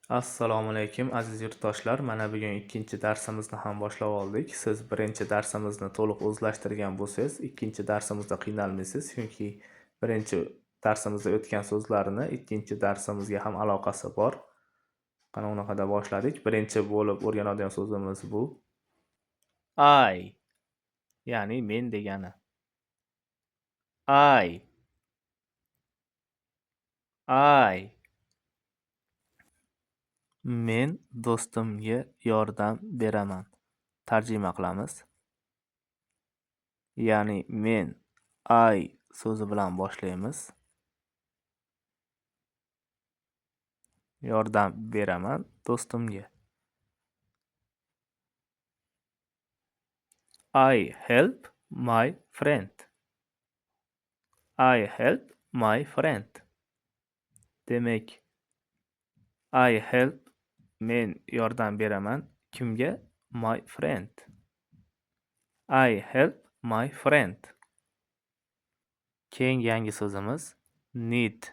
Assalomu alaykum aziz yurtdoshlar. Mana bugun ikkinchi darsimizni ham boshlab oldik. Siz birinchi darsimizni to'liq o'zlashtirgan bo'lsangiz, ikkinchi darsimizda qiynalmaysiz, chunki birinchi darsimizda o'tgan so'zlarni ikkinchi darsimizga ham aloqasi bor. Qani unaqada boshladik. Birinchi bo'lib o'rganadigan so'zimiz bu I, ya'ni men degani. I Men do'stimga yordam beraman. Tarjima qilamiz. Ya'ni men I so'zi bilan boshlaymiz. Yordam beraman do'stimga. I help my friend. I help my friend. Demak, I help men yordam beraman. Kimga? My friend. I help my friend. Keyingi yangi so'zimiz need.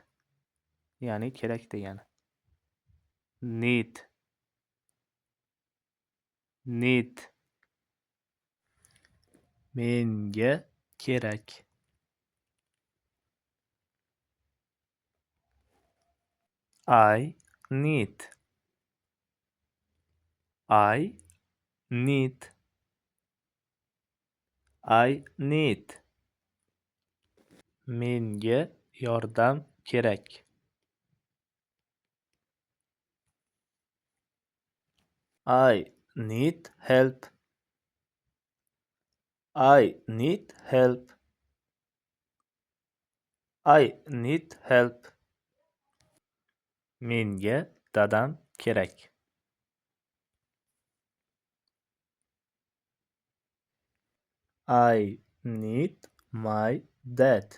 Ya'ni kerak degani. Need. Menga kerak. I need. Menga yordam kerak. I need help. Menga dadam kerak. I need my dad.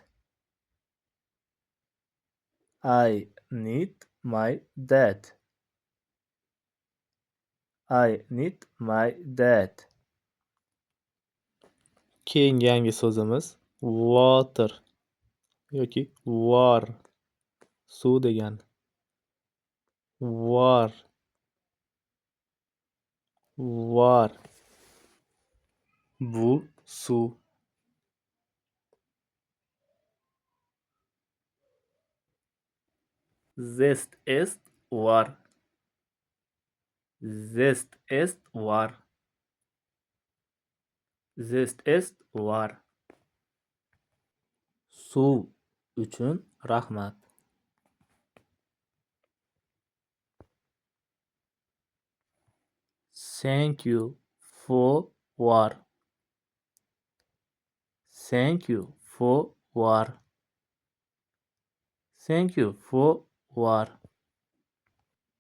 Keyingi yangi so'zimiz water yoki war. Suv degani. War. Bu suv. This is war. Suv uchun rahmat. Thank you for war.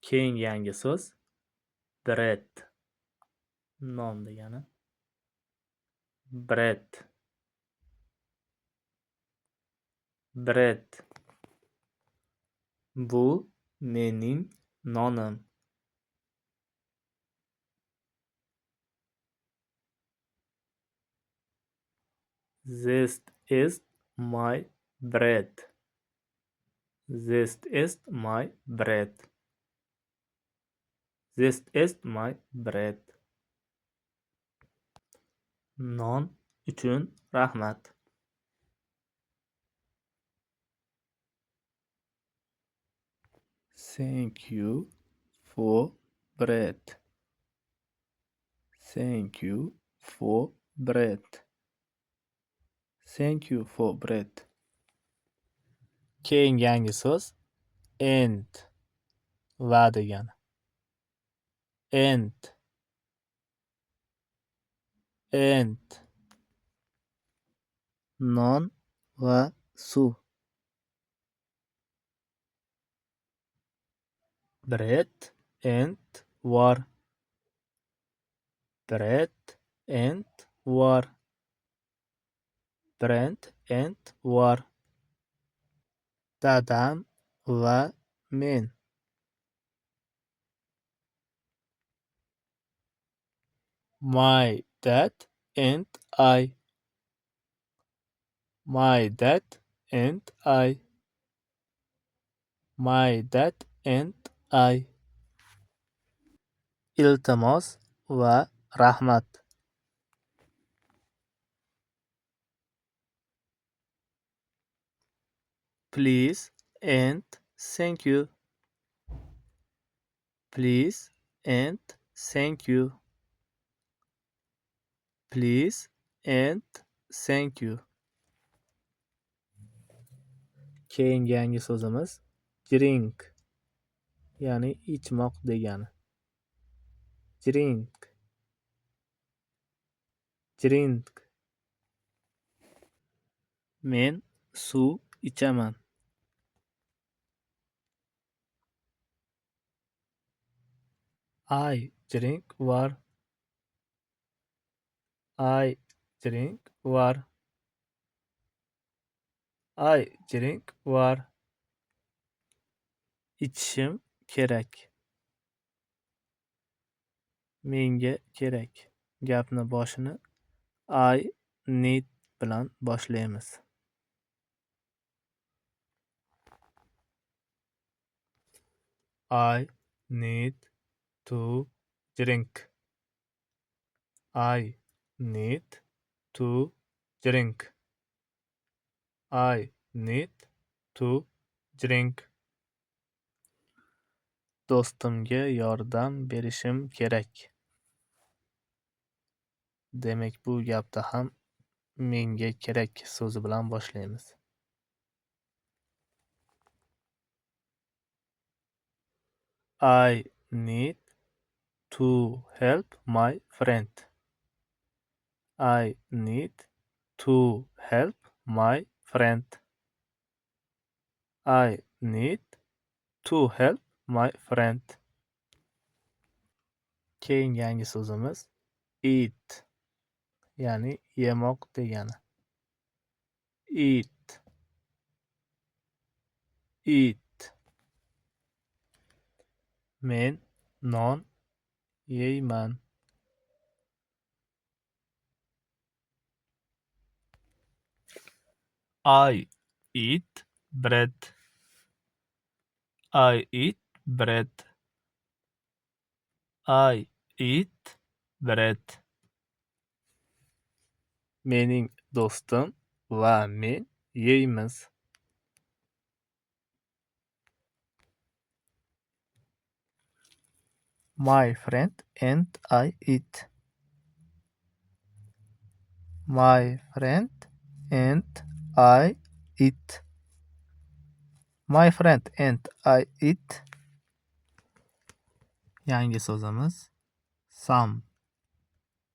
Keyingi yangi so'z bread. Non degani. Bread. Bu mening nonim. This is my bread. Non uchun rahmat. Thank you for bread. Keyingi yangi so'z and. Va degani. Non va suv. Bread and war. Dadam va men. My dad and I. Iltimos va rahmat. Please and thank you. Please and thank you. Please and thank you. Keyingi yangi so'zimiz drink, ya'ni ichmoq degani. Drink, drink. Men suv ichaman. I drink water. I drink water. I drink water. Ichishim kerak. Menga kerak. Gapni boshini I need bilan boshlaymiz. I need to drink. I need to drink. I need to drink. Do'stimga yordam berishim kerak. Demak, bu gapda ham menga kerak so'zi bilan boshlaymiz. I need to help my friend. I need to help my friend. I need to help my friend. Keyingi yangi so'zimiz eat, ya'ni yemoq degani. Eat, eat. Men non yeyman. I eat bread. I eat bread. I eat bread. Mening do'stim va men yeymiz. My friend and I eat. My friend and I eat. My friend and I eat. Yangi so'zimiz some,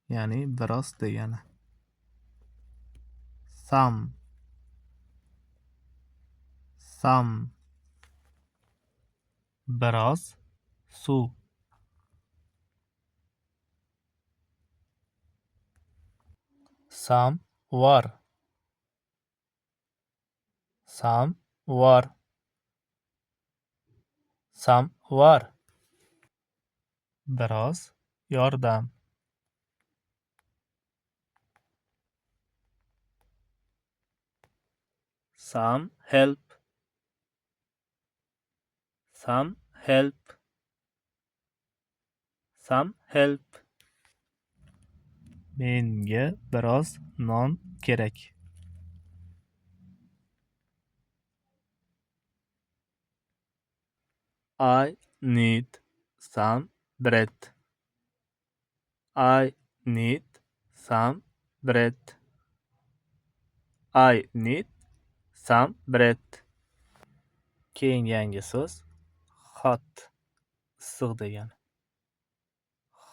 ya'ni biroz degani. Some, some. Biroz suv. Some water. Some water. Some water. Biroz yordam. Some help. Some help. Some help. Menga biroz non kerak. I need some bread. I need some bread. I need some bread. Keyingi yangi so'z hot, issiq degani.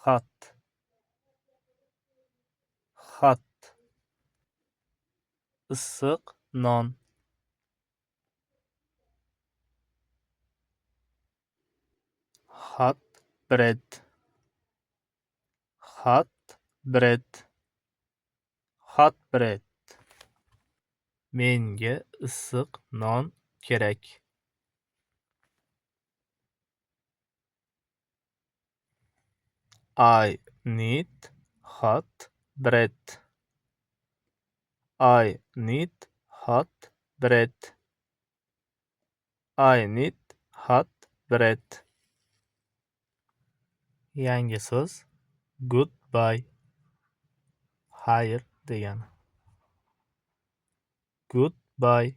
Hot, hot. Issiq non. Hot bread. Hot bread. Hot bread. Menga issiq non kerak. I need hot bread. I need hot bread. I need hot bread. Yangi so'z goodbye. Xayr degani. Goodbye.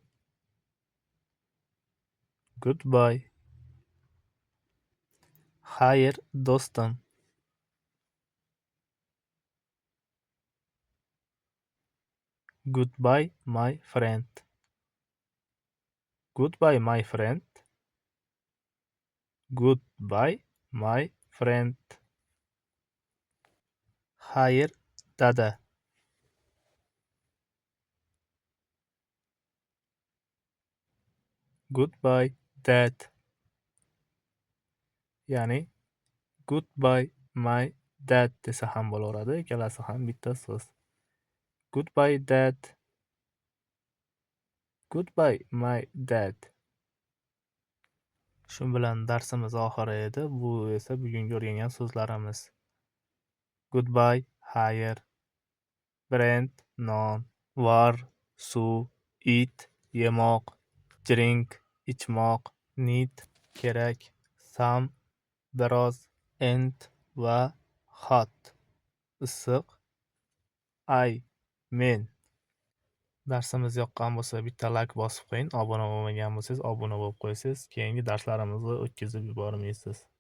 Goodbye. Xayr do'stim. Goodbye my friend. Goodbye my friend. Goodbye my friend. Xayr dada. Goodbye dad. Ya'ni goodbye my dad desa ham bo'laveradi. Ikkalasi ham bitta so'z. Goodbye dad. Goodbye my dad. Shu bilan darsimiz oxiri edi. Bu esa bugungi o'rgangan so'zlarimiz. Goodbye xayr. Brand non. Var suv. Eat yemoq. Drink ichmoq. Need kerak. Some biroz. And va hot issiq. I men. Darsimiz yoqqan bo'lsa bitta like bosib qo'ying. Obuna bo'lmagan bo'lsangiz obuna bo'lib qo'ysiz. Keyingi darslarimizni o'tkazib yubormaysiz.